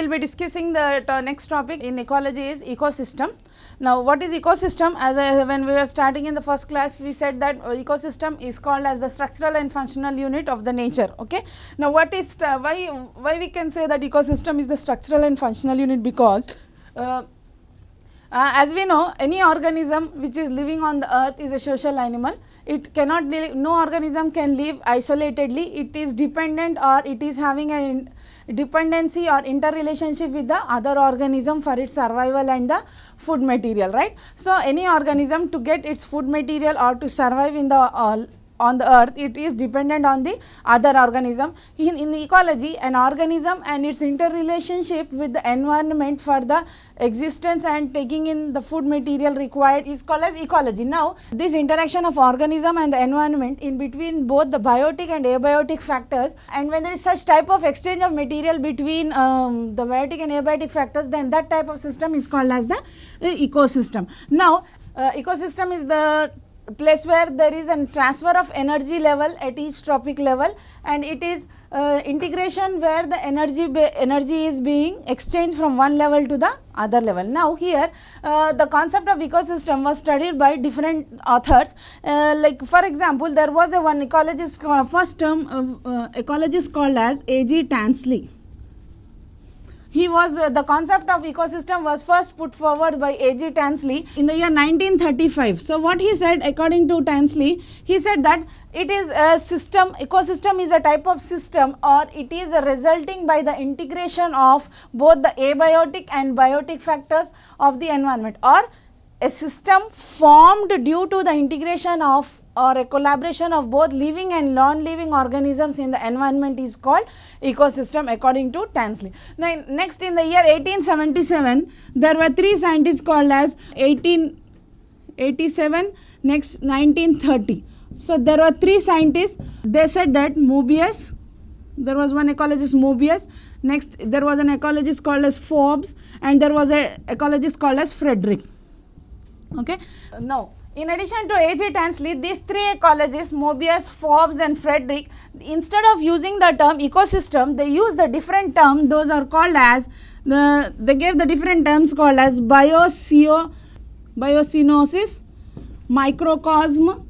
will be discussing the next topic in ecology is ecosystem. Now, what is ecosystem? When we were starting in the first class, we said that ecosystem is called as the structural and functional unit of the nature. Okay. Now, what is why we can say that ecosystem is the structural and functional unit? Because as we know, any organism which is living on the earth is a social animal. It cannot live, no organism can live isolatedly. It is dependent, or it is having a dependency or interrelationship with the other organism for its survival and the food material, right. So, any organism to get its food material or to survive in the on the earth, it is dependent on the other organism. In ecology, an organism and its interrelationship with the environment for the existence and taking in the food material required is called as ecology. Now, this interaction of organism and the environment in between both the biotic and abiotic factors, and when there is such type of exchange of material between the biotic and abiotic factors, then that type of system is called as the ecosystem. Now, ecosystem is the place where there is a transfer of energy level at each trophic level, and it is integration where the energy is being exchanged from one level to the other level. Now, here the concept of ecosystem was studied by different authors. Like for example, there was a one ecologist, first term ecologist called as A.G. Tansley. He was the concept of ecosystem was first put forward by A.G. Tansley in the year 1935. So, what he said, according to Tansley, he said that it is a system, ecosystem is a type of system, or it is a resulting by the integration of both the abiotic and biotic factors of the environment, or a system formed due to the integration of or a collaboration of both living and non-living organisms in the environment is called ecosystem, according to Tansley. Now, next in the year 1877, there were three scientists called as 1887, next 1930. So, there were three scientists. They said that Mobius, there was one ecologist Mobius, next there was an ecologist called as Forbes, and there was an ecologist called as Frederick. Okay. Now, in addition to A.J. Tansley, these three ecologists, Mobius, Forbes and Frederick, instead of using the term ecosystem, they use the different term. Those are called as, they gave the different terms called as biosynosis, microcosm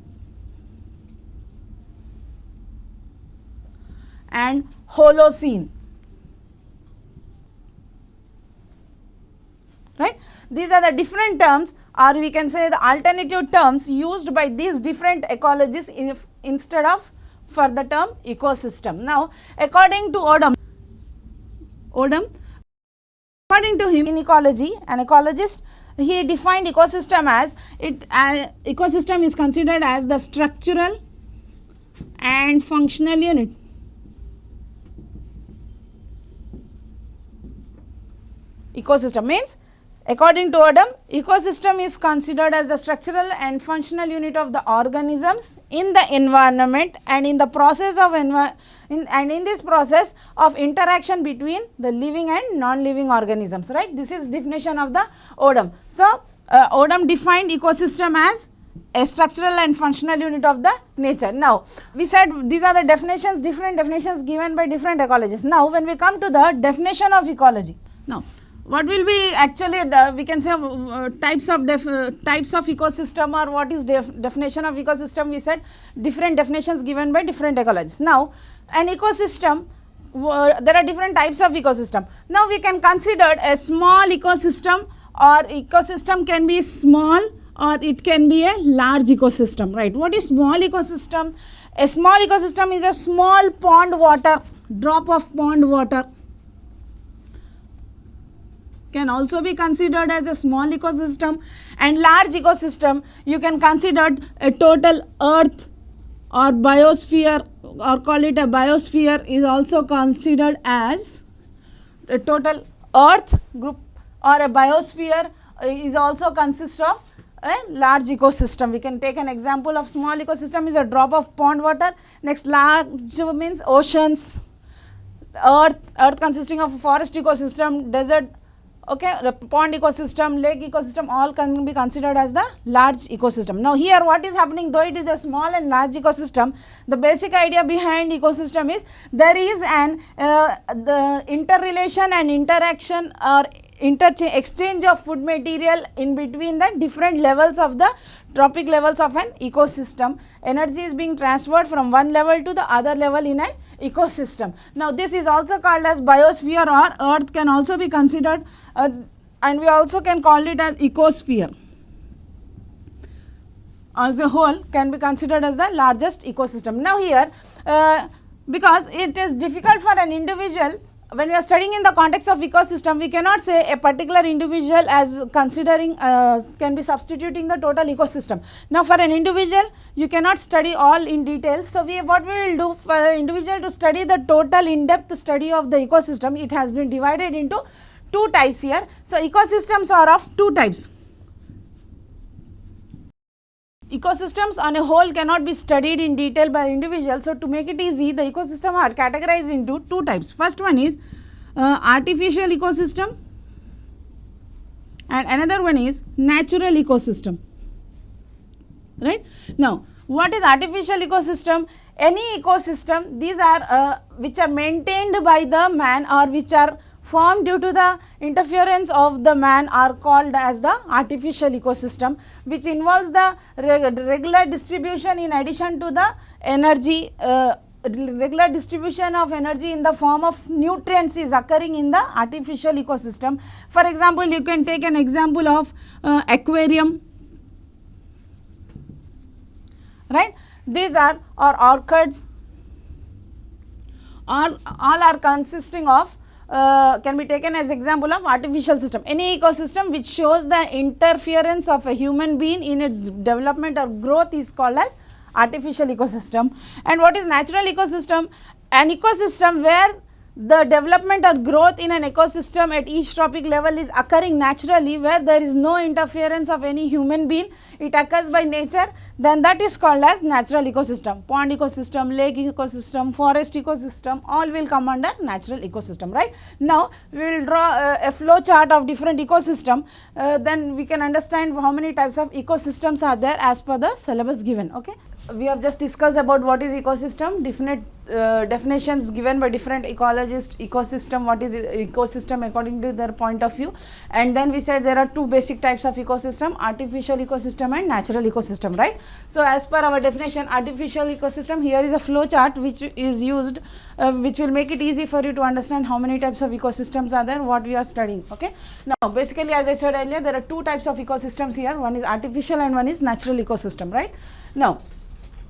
and holocene. Right? These are the different terms, or we can say the alternative terms used by these different ecologists instead of for the term ecosystem. Now, according to Odom, according to him, in ecology, an ecologist, he defined ecosystem as ecosystem is considered as the structural and functional unit. Ecosystem means, according to Odom, ecosystem is considered as the structural and functional unit of the organisms in the environment, and in the process of in this process of interaction between the living and non-living organisms. Right? This is definition of the Odom. So, Odom defined ecosystem as a structural and functional unit of the nature. Now, we said these are the definitions, different definitions given by different ecologists. Now, when we come to the definition of ecology. Now, what will be actually, we can say types of ecosystem, or what is definition of ecosystem? We said different definitions given by different ecologists. Now, an ecosystem, there are different types of ecosystem. Now, we can consider a small ecosystem, or ecosystem can be small or it can be a large ecosystem, right. What is small ecosystem? A small ecosystem is a small pond water, drop of pond water, can also be considered as a small ecosystem. And large ecosystem, you can consider a total earth or biosphere, or call it a biosphere, is also considered as a total earth group, or a biosphere is also consists of a large ecosystem. We can take an example of small ecosystem is a drop of pond water. Next, large means oceans, earth consisting of forest ecosystem, desert Okay, the pond ecosystem, lake ecosystem, all can be considered as the large ecosystem. Now here what is happening, though it is a small and large ecosystem, the basic idea behind ecosystem is there is an the interrelation and interaction or exchange of food material in between the different levels of the trophic levels of an ecosystem. Energy is being transferred from one level to the other level in an ecosystem. Now this is also called as biosphere, or earth can also be considered and we also can call it as ecosphere. As a whole can be considered as the largest ecosystem. Now here because it is difficult for an individual, when we are studying in the context of ecosystem, we cannot say a particular individual as considering can be substituting the total ecosystem. Now for an individual you cannot study all in detail. So what we will do for an individual to study the total in-depth study of the ecosystem, it has been divided into two types here. So ecosystems are of two types. Ecosystems on a whole cannot be studied in detail by individuals. So to make it easy, the ecosystem are categorized into two types. First one is artificial ecosystem and another one is natural ecosystem. Right. Now what is artificial ecosystem? Any ecosystem, these are which are maintained by the man or which are formed due to the interference of the man are called as the artificial ecosystem, which involves the regular distribution in addition to the energy, regular distribution of energy in the form of nutrients is occurring in the artificial ecosystem. For example, you can take an example of aquarium, right. These are orchids, all are consisting of can be taken as example of artificial system. Any ecosystem which shows the interference of a human being in its development or growth is called as artificial ecosystem. And what is natural ecosystem? An ecosystem where the development or growth in an ecosystem at each trophic level is occurring naturally, where there is no interference of any human being, it occurs by nature, then that is called as natural ecosystem. Pond ecosystem, lake ecosystem, forest ecosystem, all will come under natural ecosystem, right. Now we will draw a flow chart of different ecosystem, then we can understand how many types of ecosystems are there as per the syllabus given. Okay, we have just discussed about what is ecosystem, different definitions given by different ecologists. Ecosystem, what is ecosystem according to their point of view, and then we said there are two basic types of ecosystem, artificial ecosystem and natural ecosystem, right. So as per our definition, artificial ecosystem, here is a flow chart which is used which will make it easy for you to understand how many types of ecosystems are there, what we are studying. Okay, now basically as I said earlier, there are two types of ecosystems here, one is artificial and one is natural ecosystem, right. Now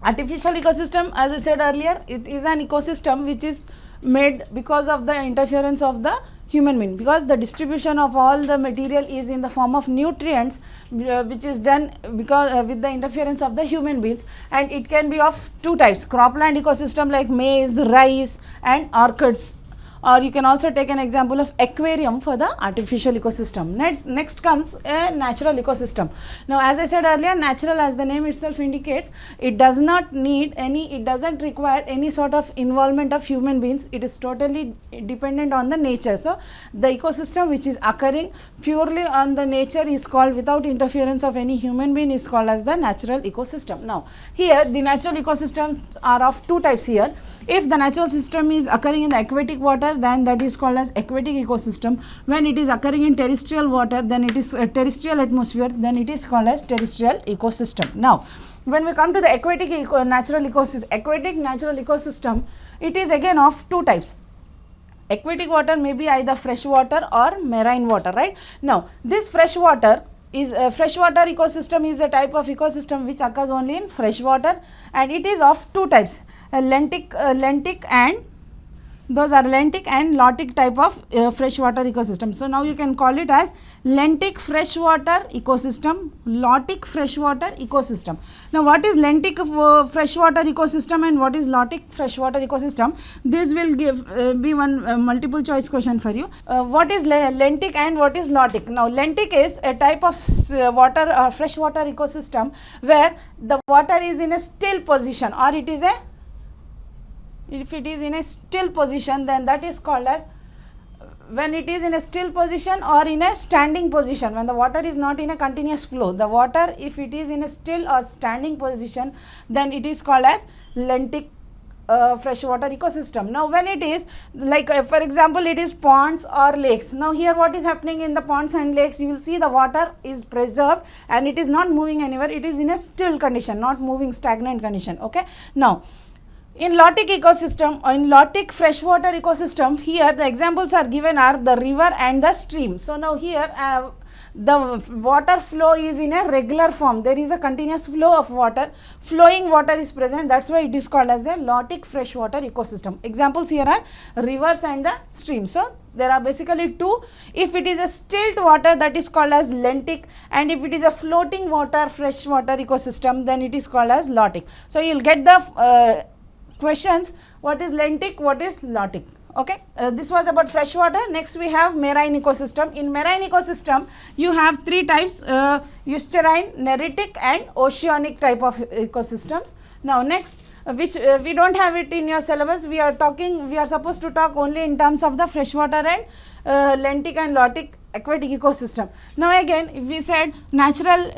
artificial ecosystem, as I said earlier, it is an ecosystem which is made because of the interference of the human being, because the distribution of all the material is in the form of nutrients which is done because with the interference of the human beings, and it can be of two types, cropland ecosystem like maize, rice and orchids, or you can also take an example of aquarium for the artificial ecosystem. Next comes a natural ecosystem. Now as I said earlier, natural, as the name itself indicates, it does not need any, it doesn't require any sort of involvement of human beings, it is totally dependent on the nature. So the ecosystem which is occurring purely on the nature is called, without interference of any human being, is called as the natural ecosystem. Now here the natural ecosystems are of two types here. If the natural system is occurring in the aquatic water, then that is called as aquatic ecosystem. When it is occurring in terrestrial water, then it is a terrestrial atmosphere, then it is called as terrestrial ecosystem. Now when we come to the aquatic natural ecosystem, it is again of two types. Aquatic water may be either fresh water or marine water, right. Now this freshwater is a freshwater ecosystem, is a type of ecosystem which occurs only in fresh water, and it is of two types, lentic and those are lentic and lotic type of freshwater ecosystem. So now you can call it as lentic freshwater ecosystem, lotic freshwater ecosystem. Now what is lentic freshwater ecosystem and what is lotic freshwater ecosystem? This will give be one multiple choice question for you. What is lentic and what is lotic? Now lentic is a type of water or freshwater ecosystem where the water is in a still position, or it is a, if it is in a still position, then that is called as when it is in a still position or in a standing position, when the water is not in a continuous flow. The water, if it is in a still or standing position, then it is called as lentic freshwater ecosystem. Now when it is like for example it is ponds or lakes. Now here what is happening in the ponds and lakes, you will see the water is preserved and it is not moving anywhere, it is in a still condition, not moving, stagnant condition. Okay. Now in lotic ecosystem or in lotic freshwater ecosystem, here the examples are given are the river and the stream. So now here the water flow is in a regular form, there is a continuous flow of water, flowing water is present, that's why it is called as a lotic freshwater ecosystem. Examples here are rivers and the stream. So there are basically two. If it is a stilt water, that is called as lentic, and if it is a floating water freshwater ecosystem, then it is called as lotic. So you will get the questions, what is lentic, what is lotic. Okay, this was about freshwater. Next we have marine ecosystem. In marine ecosystem you have three types, estuarine, neritic and oceanic type of ecosystems. Now next, which we don't have it in your syllabus, we are supposed to talk only in terms of the freshwater and lentic and lotic aquatic ecosystem. Now again, if we said natural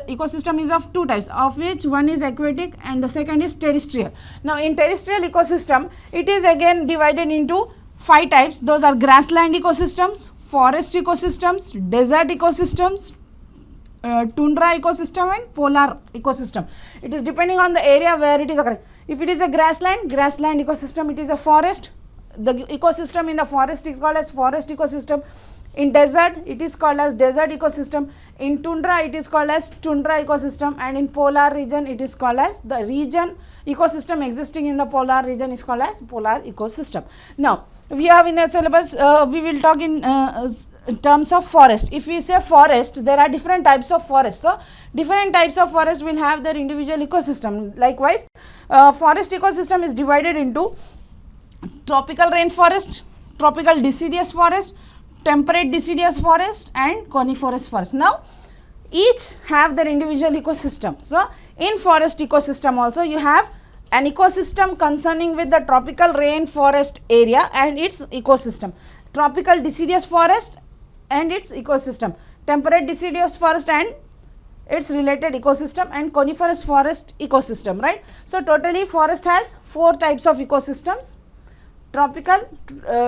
ecosystem is of two types, of which one is aquatic and the second is terrestrial. Now in terrestrial ecosystem, it is again divided into 5 types. Those are grassland ecosystems, forest ecosystems, desert ecosystems, tundra ecosystem and polar ecosystem. It is depending on the area where it is occurring. If it is a grassland ecosystem, it is a forest. The ecosystem in the forest is called as forest ecosystem. In desert, it is called as desert ecosystem. In tundra, it is called as tundra ecosystem, and in polar region, it is called as the region ecosystem existing in the polar region is called as polar ecosystem. Now we have in a syllabus, we will talk in terms of forest. If we say forest, there are different types of forest. So different types of forest will have their individual ecosystem. Likewise, forest ecosystem is divided into tropical rainforest, tropical deciduous forest, temperate deciduous forest and coniferous forest. Now each have their individual ecosystem. So in forest ecosystem also you have an ecosystem concerning with the tropical rainforest area and its ecosystem, tropical deciduous forest and its ecosystem, temperate deciduous forest and its related ecosystem, and coniferous forest ecosystem, right. So totally forest has 4 types of ecosystems: tropical,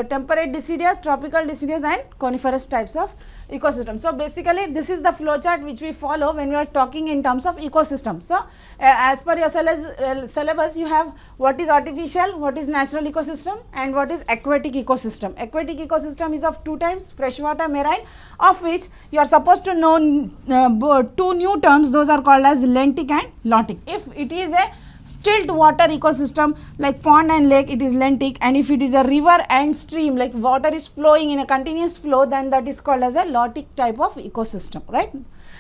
temperate deciduous, tropical deciduous and coniferous types of ecosystem. So basically this is the flow chart which we follow when we are talking in terms of ecosystem. So as per your syllabus you have what is artificial, what is natural ecosystem and what is aquatic ecosystem. Aquatic ecosystem is of 2 types, freshwater, marine, of which you are supposed to know 2 new terms, those are called as lentic and lotic. If it is a stilt water ecosystem like pond and lake, it is lentic, and if it is a river and stream like water is flowing in a continuous flow, then that is called as a lotic type of ecosystem, right.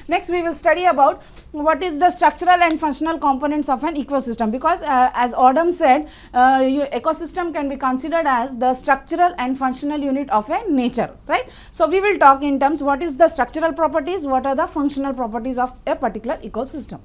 Next we will study about what is the structural and functional components of an ecosystem, because as Adam said, ecosystem can be considered as the structural and functional unit of a nature, right. So we will talk in terms what is the structural properties, what are the functional properties of a particular ecosystem.